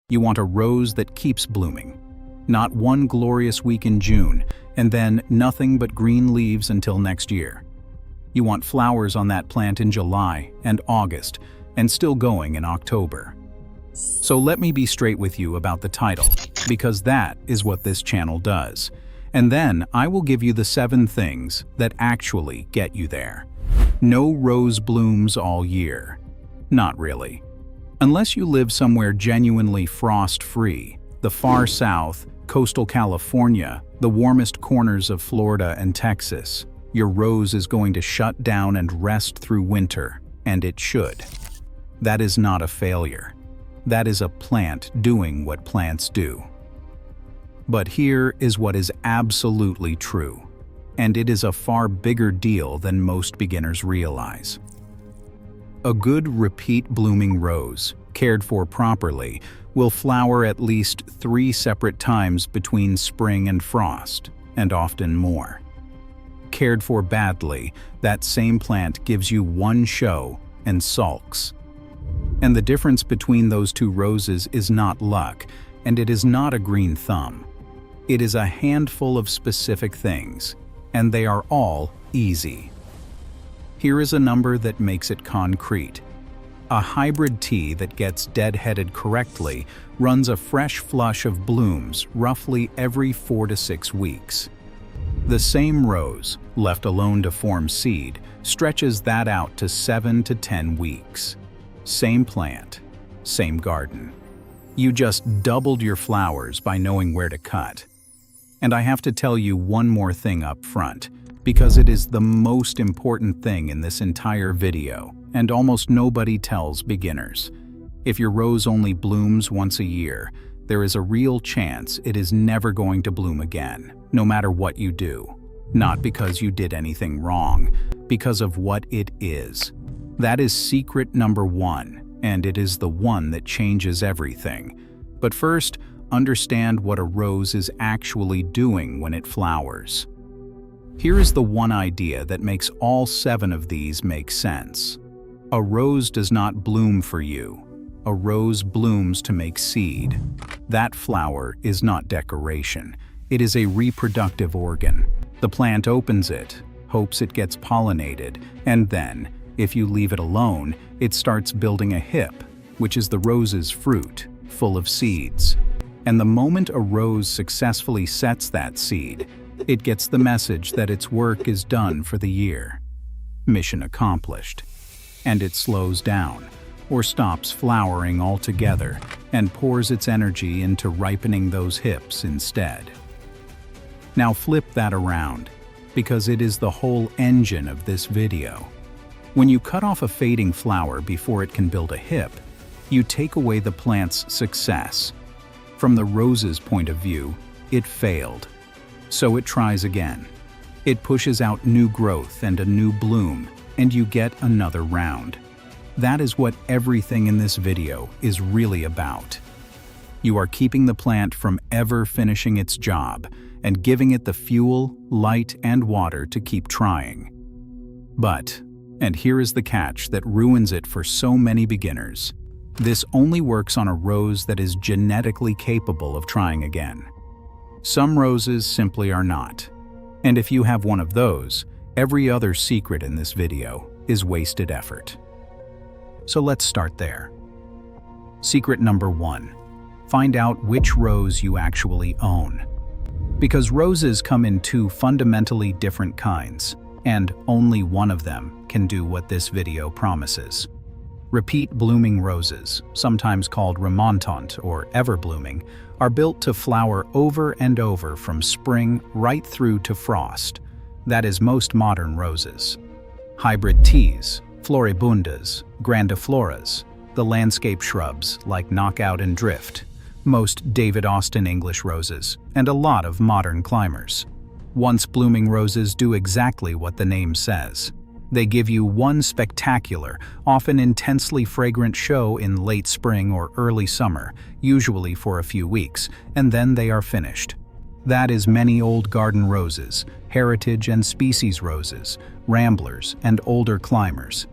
You want a rose that keeps blooming. Not one glorious week in June, and then nothing but green leaves until next year. You want flowers on that plant in July and August, and still going in October. So let me be straight with you about the title, because that is what this channel does. And then I will give you the 7 things that actually get you there. No rose blooms all year. Not really. Unless you live somewhere genuinely frost-free, the far south, coastal California, the warmest corners of Florida and Texas, your rose is going to shut down and rest through winter, and it should. That is not a failure. That is a plant doing what plants do. But here is what is absolutely true, and it is a far bigger deal than most beginners realize. A good repeat blooming rose, cared for properly, will flower at least 3 separate times between spring and frost, and often more. Cared for badly, that same plant gives you one show and sulks. And the difference between those 2 roses is not luck, and it is not a green thumb. It is a handful of specific things, and they are all easy. Here is a number that makes it concrete. A hybrid tea that gets deadheaded correctly runs a fresh flush of blooms roughly every 4 to 6 weeks. The same rose, left alone to form seed, stretches that out to 7 to 10 weeks. Same plant, same garden. You just doubled your flowers by knowing where to cut. And I have to tell you one more thing up front, because it is the most important thing in this entire video, and almost nobody tells beginners. If your rose only blooms once a year, there is a real chance it is never going to bloom again, no matter what you do. Not because you did anything wrong, because of what it is. That is secret number 1, and it is the one that changes everything. But first, understand what a rose is actually doing when it flowers. Here is the one idea that makes all 7 of these make sense. A rose does not bloom for you. A rose blooms to make seed. That flower is not decoration. It is a reproductive organ. The plant opens it, hopes it gets pollinated, and then, if you leave it alone, it starts building a hip, which is the rose's fruit, full of seeds. And the moment a rose successfully sets that seed, it gets the message that its work is done for the year. Mission accomplished. And it slows down, or stops flowering altogether, and pours its energy into ripening those hips instead. Now flip that around, because it is the whole engine of this video. When you cut off a fading flower before it can build a hip, you take away the plant's success. From the rose's point of view, it failed. So it tries again. It pushes out new growth and a new bloom, and you get another round. That is what everything in this video is really about. You are keeping the plant from ever finishing its job and giving it the fuel, light, and water to keep trying. But, and here is the catch that ruins it for so many beginners, this only works on a rose that is genetically capable of trying again. Some roses simply are not. And if you have one of those, every other secret in this video is wasted effort. So let's start there. Secret number 1. Find out which rose you actually own. Because roses come in 2 fundamentally different kinds, and only one of them can do what this video promises. Repeat blooming roses, sometimes called remontant or ever-blooming, are built to flower over and over from spring right through to frost. That is most modern roses. Hybrid teas, floribundas, grandifloras, the landscape shrubs like knockout and drift, most David Austin English roses, and a lot of modern climbers. Once blooming roses do exactly what the name says. They give you one spectacular, often intensely fragrant show in late spring or early summer, usually for a few weeks, and then they are finished. That is many old garden roses, heritage and species roses, ramblers, and older climbers.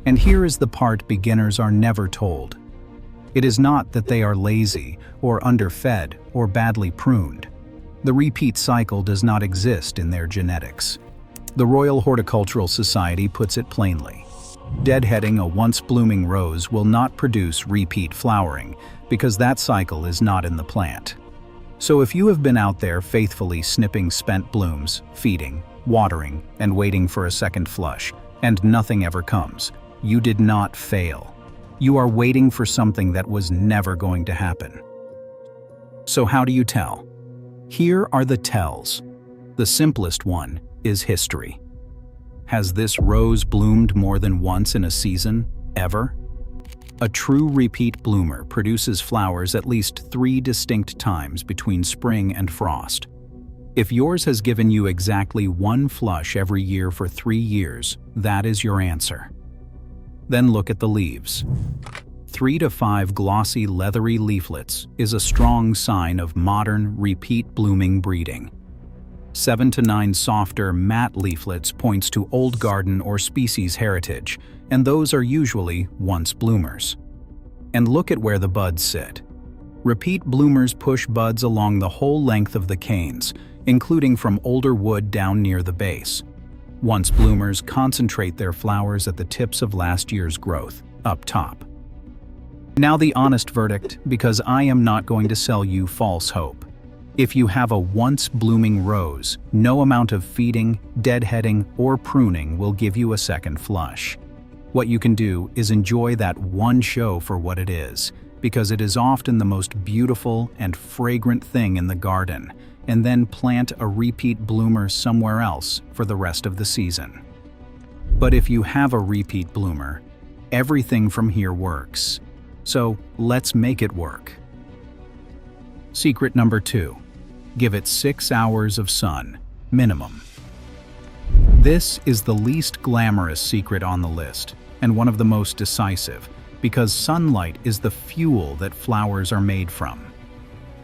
And here is the part beginners are never told. It is not that they are lazy, or underfed, or badly pruned. The repeat cycle does not exist in their genetics. The Royal Horticultural Society puts it plainly. Deadheading a once-blooming rose will not produce repeat flowering, because that cycle is not in the plant. So if you have been out there faithfully snipping spent blooms, feeding, watering, and waiting for a second flush, and nothing ever comes, you did not fail. You are waiting for something that was never going to happen. So how do you tell? Here are the tells. The simplest one is history. Has this rose bloomed more than once in a season, ever? A true repeat bloomer produces flowers at least 3 distinct times between spring and frost. If yours has given you exactly 1 flush every year for 3 years, that is your answer. Then look at the leaves. 3 to 5 glossy, leathery leaflets is a strong sign of modern, repeat blooming breeding. 7 to 9 softer, matte leaflets points to old garden or species heritage, and those are usually once bloomers. And look at where the buds sit. Repeat bloomers push buds along the whole length of the canes, including from older wood down near the base. Once bloomers concentrate their flowers at the tips of last year's growth, up top. Now the honest verdict, because I am not going to sell you false hope. If you have a once-blooming rose, no amount of feeding, deadheading, or pruning will give you a second flush. What you can do is enjoy that one show for what it is, because it is often the most beautiful and fragrant thing in the garden, and then plant a repeat bloomer somewhere else for the rest of the season. But if you have a repeat bloomer, everything from here works. So let's make it work. Secret number 2. Give it 6 hours of sun, minimum. This is the least glamorous secret on the list, and one of the most decisive, because sunlight is the fuel that flowers are made from.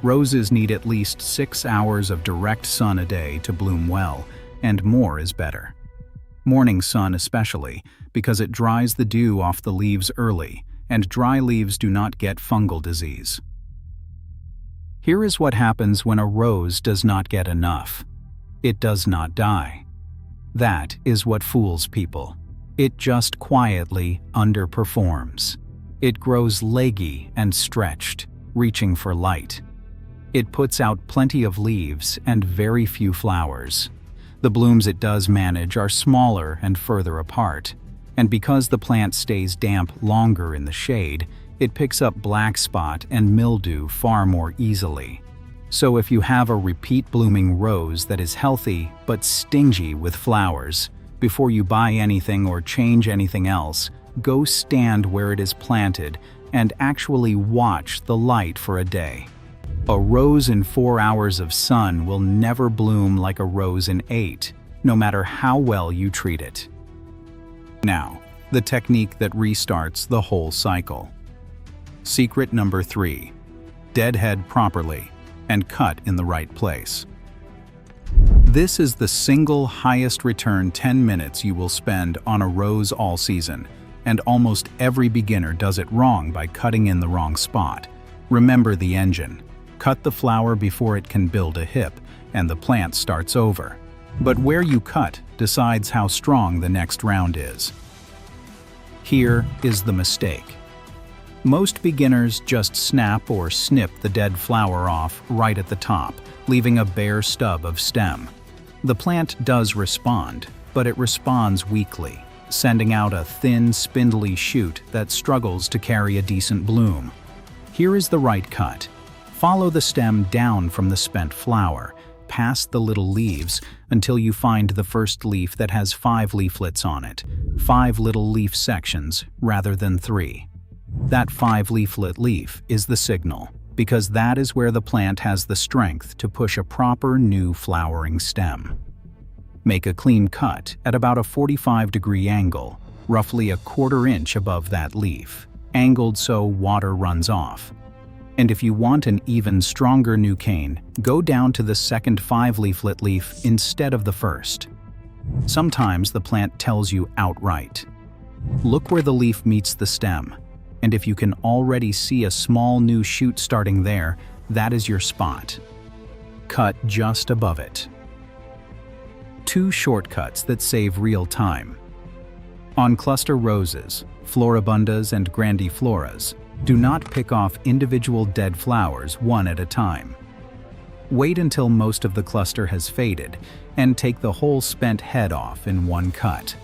Roses need at least 6 hours of direct sun a day to bloom well, and more is better. Morning sun especially, because it dries the dew off the leaves early, and dry leaves do not get fungal disease. Here is what happens when a rose does not get enough. It does not die. That is what fools people. It just quietly underperforms. It grows leggy and stretched, reaching for light. It puts out plenty of leaves and very few flowers. The blooms it does manage are smaller and further apart, and because the plant stays damp longer in the shade, it picks up black spot and mildew far more easily. So if you have a repeat blooming rose that is healthy but stingy with flowers, before you buy anything or change anything else, go stand where it is planted and actually watch the light for a day. A rose in 4 hours of sun will never bloom like a rose in 8, no matter how well you treat it. Now, the technique that restarts the whole cycle. Secret number 3. Deadhead properly and cut in the right place. This is the single highest return 10 minutes you will spend on a rose all season, and almost every beginner does it wrong by cutting in the wrong spot. Remember the engine. Cut the flower before it can build a hip, and the plant starts over. But where you cut decides how strong the next round is. Here is the mistake. Most beginners just snap or snip the dead flower off right at the top, leaving a bare stub of stem. The plant does respond, but it responds weakly, sending out a thin, spindly shoot that struggles to carry a decent bloom. Here is the right cut. Follow the stem down from the spent flower, past the little leaves, until you find the first leaf that has 5 leaflets on it, 5 little leaf sections rather than 3. That 5 leaflet leaf is the signal, because that is where the plant has the strength to push a proper new flowering stem. Make a clean cut at about a 45-degree angle, roughly a 1/4 inch above that leaf, angled so water runs off. And if you want an even stronger new cane, go down to the second 5-leaflet leaf instead of the first. Sometimes the plant tells you outright. Look where the leaf meets the stem, and if you can already see a small new shoot starting there, that is your spot. Cut just above it. 2 shortcuts that save real time. On cluster roses, floribundas and grandifloras, do not pick off individual dead flowers one at a time. Wait until most of the cluster has faded and take the whole spent head off in one cut.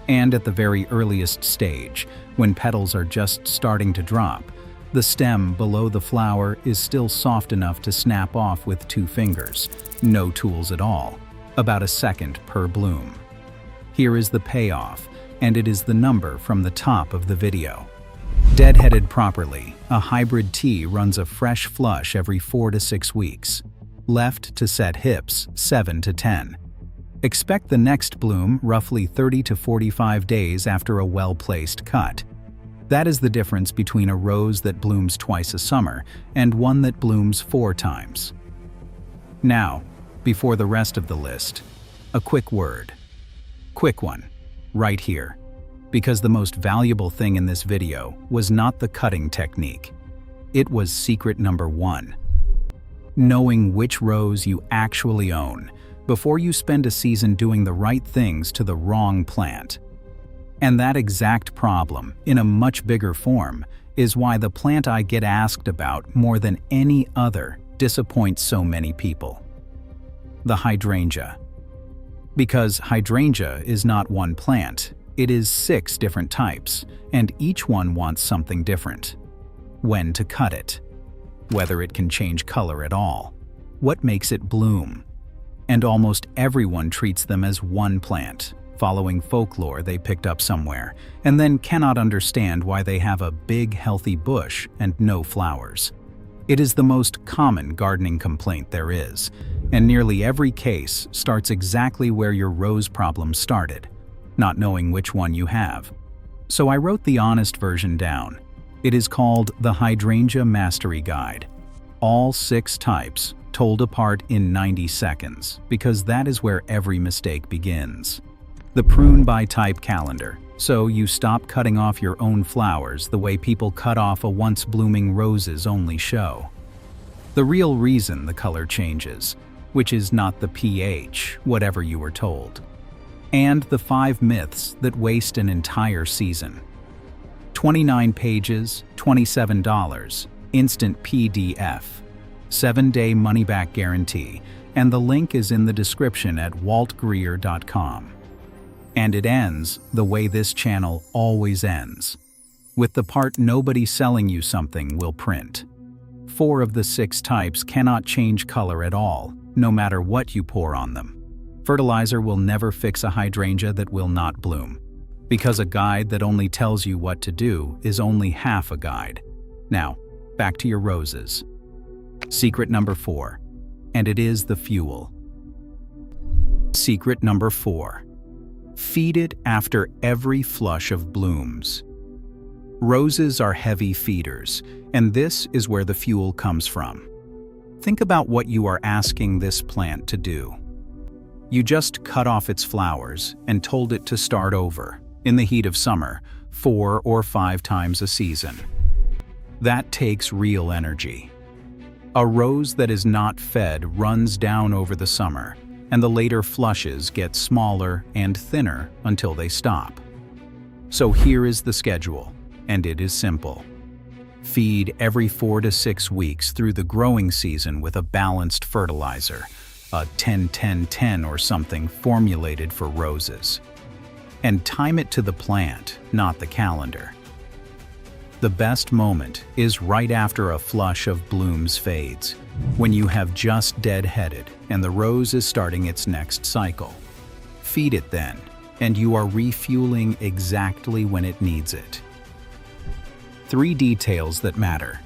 And at the very earliest stage, when petals are just starting to drop, the stem below the flower is still soft enough to snap off with 2 fingers, no tools at all, about a second per bloom. Here is the payoff, and it is the number from the top of the video. Deadheaded properly, a hybrid tea runs a fresh flush every 4 to 6 weeks. Left to set hips, 7 to 10. Expect the next bloom roughly 30 to 45 days after a well-placed cut. That is the difference between a rose that blooms twice a summer and one that blooms 4 times. Now, before the rest of the list, a quick word. Quick one, right here. Because the most valuable thing in this video was not the cutting technique. It was secret number 1. Knowing which rose you actually own before you spend a season doing the right things to the wrong plant. And that exact problem, in a much bigger form, is why the plant I get asked about more than any other disappoints so many people. The hydrangea. Because hydrangea is not one plant, it is 6 different types, and each one wants something different. When to cut it. Whether it can change color at all. What makes it bloom. And almost everyone treats them as one plant, following folklore they picked up somewhere, and then cannot understand why they have a big, healthy bush and no flowers. It is the most common gardening complaint there is, and nearly every case starts exactly where your rose problem started, not knowing which one you have. So I wrote the honest version down. It is called the Hydrangea Mastery Guide. All 6 types, told apart in 90 seconds, because that is where every mistake begins. The prune by type calendar, so you stop cutting off your own flowers the way people cut off a once blooming rose's only show. The real reason the color changes, which is not the pH, whatever you were told. And the 5 myths that waste an entire season. 29 pages, $27, instant PDF. 7-day money-back guarantee, and the link is in the description at waltgreer.com. And it ends the way this channel always ends, with the part nobody selling you something will print. 4 of the 6 types cannot change color at all, no matter what you pour on them. Fertilizer will never fix a hydrangea that will not bloom, because a guide that only tells you what to do is only half a guide. Now, back to your roses. Secret number 4, and it is the fuel. Secret number 4. Feed it after every flush of blooms. Roses are heavy feeders, and this is where the fuel comes from. Think about what you are asking this plant to do. You just cut off its flowers and told it to start over, in the heat of summer, 4 or 5 times a season. That takes real energy. A rose that is not fed runs down over the summer, and the later flushes get smaller and thinner until they stop. So here is the schedule, and it is simple. Feed every 4 to 6 weeks through the growing season with a balanced fertilizer, a 10-10-10 or something formulated for roses. And time it to the plant, not the calendar. The best moment is right after a flush of blooms fades, when you have just deadheaded and the rose is starting its next cycle. Feed it then, and you are refueling exactly when it needs it. 3 details that matter.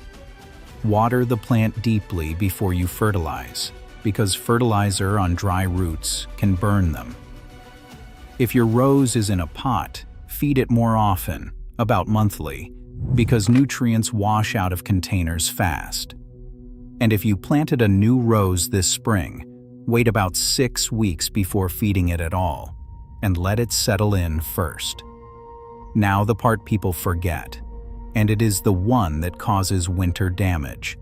Water the plant deeply before you fertilize, because fertilizer on dry roots can burn them. If your rose is in a pot, feed it more often, about monthly, because nutrients wash out of containers fast. And if you planted a new rose this spring, wait about 6 weeks before feeding it at all, and let it settle in first. Now the part people forget. and it is the one that causes winter damage.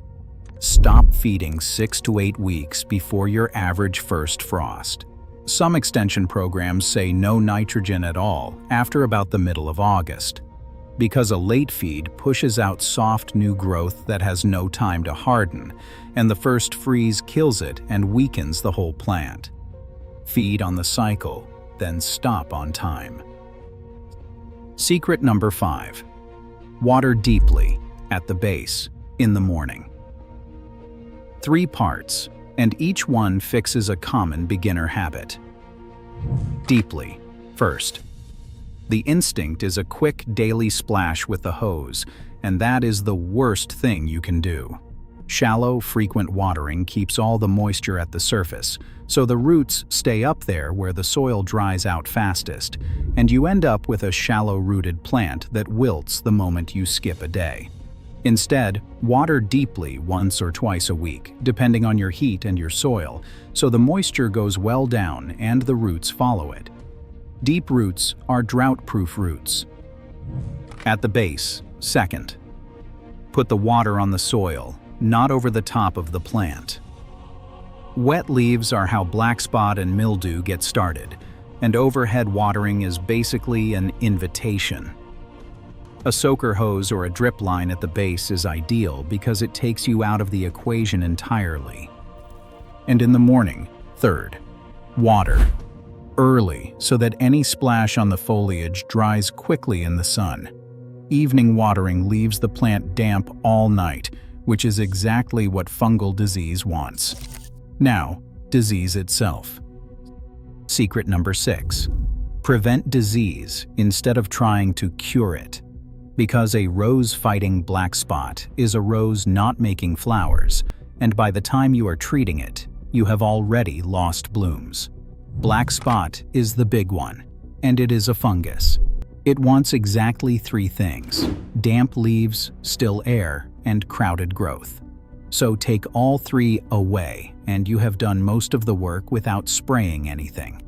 Stop feeding 6 to 8 weeks before your average first frost. Some extension programs say no nitrogen at all after about the middle of August, because a late feed pushes out soft new growth that has no time to harden, and the first freeze kills it and weakens the whole plant. Feed on the cycle, then stop on time. Secret number 5. Water deeply, at the base, in the morning. 3 parts, and each one fixes a common beginner habit. Deeply, first. The instinct is a quick daily splash with the hose, and that is the worst thing you can do. Shallow, frequent watering keeps all the moisture at the surface, so the roots stay up there where the soil dries out fastest, and you end up with a shallow-rooted plant that wilts the moment you skip a day. Instead, water deeply once or twice a week, depending on your heat and your soil, so the moisture goes well down and the roots follow it. Deep roots are drought-proof roots. At the base, second. Put the water on the soil, not over the top of the plant. Wet leaves are how black spot and mildew get started, and overhead watering is basically an invitation. A soaker hose or a drip line at the base is ideal because it takes you out of the equation entirely. And in the morning, third. Water. Early, so that any splash on the foliage dries quickly in the sun. Evening watering leaves the plant damp all night, which is exactly what fungal disease wants. Now, disease itself. Secret number 6. Prevent disease instead of trying to cure it. Because a rose fighting black spot is a rose not making flowers, and by the time you are treating it, you have already lost blooms. Black spot is the big one, and it is a fungus. It wants exactly 3 things: damp leaves, still air, and crowded growth. So take all 3 away, and you have done most of the work without spraying anything.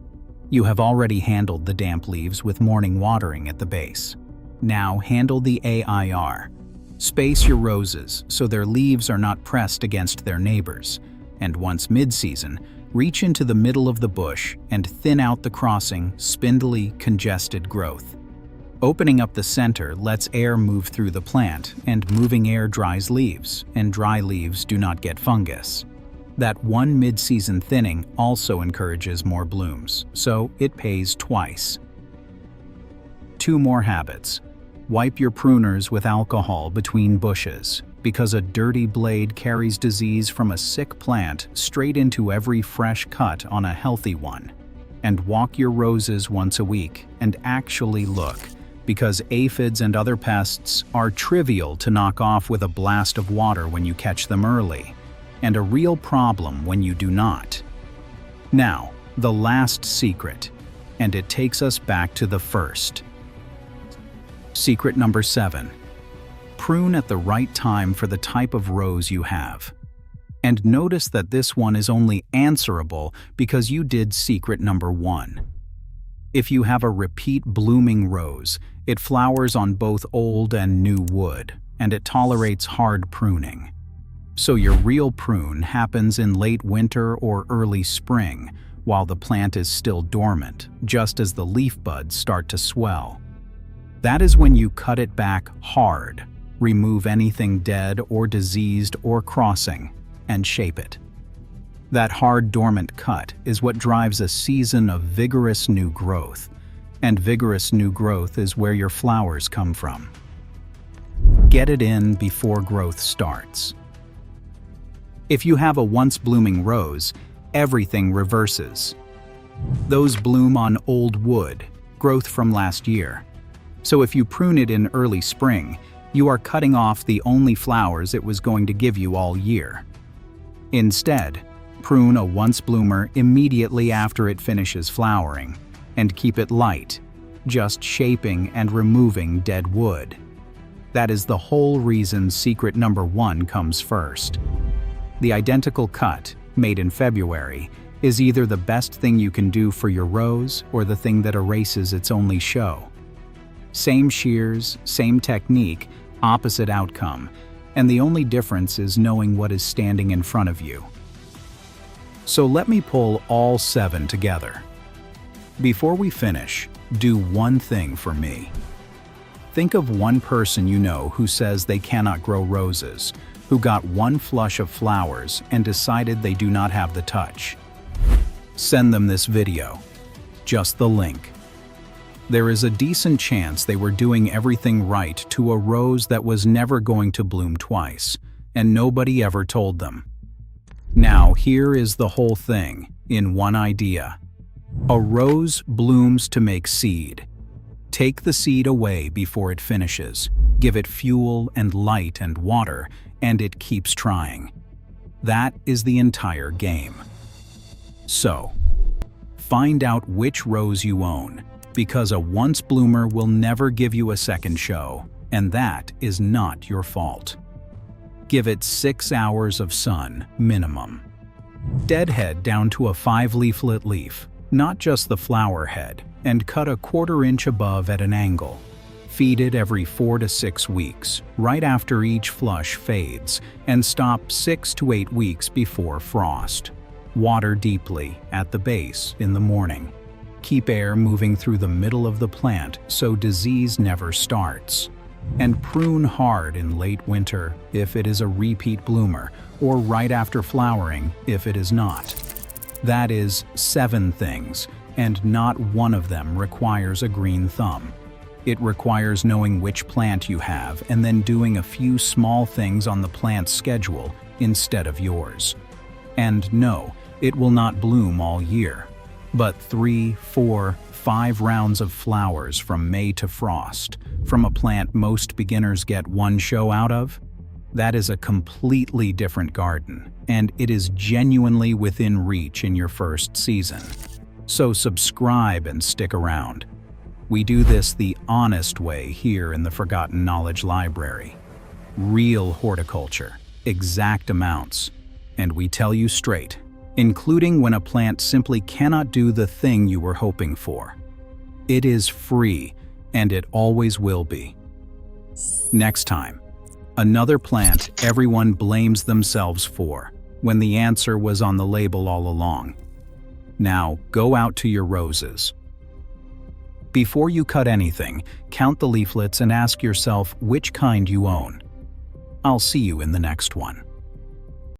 You have already handled the damp leaves with morning watering at the base. Now handle the AIR. Space your roses so their leaves are not pressed against their neighbors, and once mid-season, reach into the middle of the bush and thin out the crossing, spindly, congested growth. Opening up the center lets air move through the plant, and moving air dries leaves, and dry leaves do not get fungus. That one mid-season thinning also encourages more blooms, so it pays twice. 2 more habits. Wipe your pruners with alcohol between bushes, because a dirty blade carries disease from a sick plant straight into every fresh cut on a healthy one. And walk your roses once a week and actually look, because aphids and other pests are trivial to knock off with a blast of water when you catch them early, and a real problem when you do not. Now, the last secret, and it takes us back to the first. Secret number 7. Prune at the right time for the type of rose you have. And notice that this one is only answerable because you did secret number 1. If you have a repeat blooming rose, it flowers on both old and new wood, and it tolerates hard pruning. So your real prune happens in late winter or early spring, while the plant is still dormant, just as the leaf buds start to swell. That is when you cut it back hard, remove anything dead or diseased or crossing, and shape it. That hard dormant cut is what drives a season of vigorous new growth, and vigorous new growth is where your flowers come from. Get it in before growth starts. If you have a once blooming rose, everything reverses. Those bloom on old wood, growth from last year. So if you prune it in early spring, you are cutting off the only flowers it was going to give you all year. Instead, prune a once bloomer immediately after it finishes flowering, and keep it light, just shaping and removing dead wood. That is the whole reason secret number 1 comes first. The identical cut, made in February, is either the best thing you can do for your rose or the thing that erases its only show. Same shears, same technique, Opposite outcome, and the only difference is knowing what is standing in front of you. So let me pull all 7 together. Before we finish, do one thing for me. Think of one person you know who says they cannot grow roses, who got one flush of flowers and decided they do not have the touch. Send them this video. Just the link. There is a decent chance they were doing everything right to a rose that was never going to bloom twice, and nobody ever told them. Now here is the whole thing in one idea. A rose blooms to make seed. Take the seed away before it finishes, give it fuel and light and water, and it keeps trying. That is the entire game. So, find out which rose you own, because a once bloomer will never give you a second show, and that is not your fault. Give it 6 hours of sun, minimum. Deadhead down to a 5-leaflet leaf, not just the flower head, and cut a 1/4 inch above at an angle. Feed it every 4 to 6 weeks, right after each flush fades, and stop 6 to 8 weeks before frost. Water deeply at the base in the morning. Keep air moving through the middle of the plant so disease never starts. And prune hard in late winter if it is a repeat bloomer, or right after flowering if it is not. That is 7 things, and not one of them requires a green thumb. It requires knowing which plant you have and then doing a few small things on the plant's schedule instead of yours. And no, it will not bloom all year, but 3, 4, 5 rounds of flowers from May to frost, from a plant most beginners get one show out of, that is a completely different garden, and it is genuinely within reach in your first season. So subscribe and stick around. We do this the honest way here in the Forgotten Knowledge Library. Real horticulture, exact amounts, and we tell you straight, including when a plant simply cannot do the thing you were hoping for. It is free, and it always will be. Next time, another plant everyone blames themselves for, when the answer was on the label all along. Now, go out to your roses. Before you cut anything, count the leaflets and ask yourself which kind you own. I'll see you in the next one.